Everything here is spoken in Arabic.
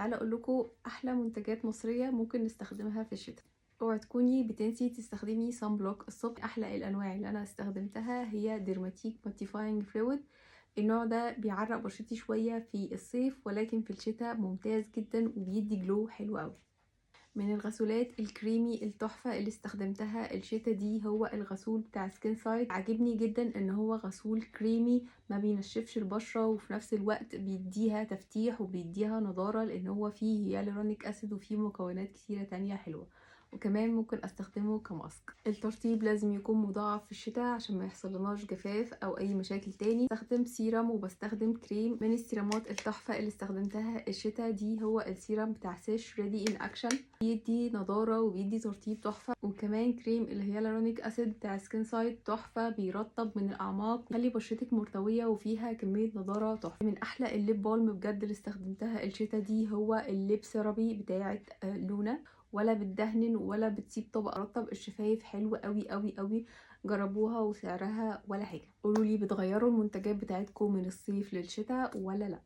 تعالى اقول لكم احلى منتجات مصريه ممكن نستخدمها في الشتاء. اوعي تكوني بتنسي تستخدمي صن بلوك الصبح. احلى الانواع اللي انا استخدمتها هي ديرماتيك ماتيفاينج فلويد. النوع ده بيعرق بشرتي شويه في الصيف، ولكن في الشتاء ممتاز جدا وبيدي جلو حلو قوي. من الغسولات الكريمي التحفة اللي استخدمتها الشتا دي هو الغسول بتاع سكين سايد. عجبني جدا ان هو غسول كريمي ما بينشفش البشرة، وفي نفس الوقت بيديها تفتيح وبيديها نضارة، لان هو فيه هيالورونيك اسيد وفيه مكونات كتيرة تانية حلوة. وكمان ممكن استخدمه كماسك. الترطيب لازم يكون مضاعف في الشتاء عشان ما يحصلناش جفاف او اي مشاكل تاني. بستخدم سيرم وبستخدم كريم. من السيرامات التحفة اللي استخدمتها الشتاء دي هو السيرم بتاع سيش ريدي ان اكشن. بيدي نضارة وبيدي ترطيب تحفة. وكمان كريم الهيالورونيك اسيد بتاع سكين سايد تحفة، بيرطب من الاعماق، يخلي بشرتك مرطوية وفيها كمية نضارة تحفة. من احلى الليب بالم بجد اللي استخدمتها الشتاء دي هو الليب سيرابي بتاعة لونا. ولا بتدهن ولا بتسيب طبقة، رطب الشفايف حلو قوي قوي قوي. جربوها وسعرها ولا حاجة. قولولي بتغيروا المنتجات بتاعتكم من الصيف للشتاء ولا لا؟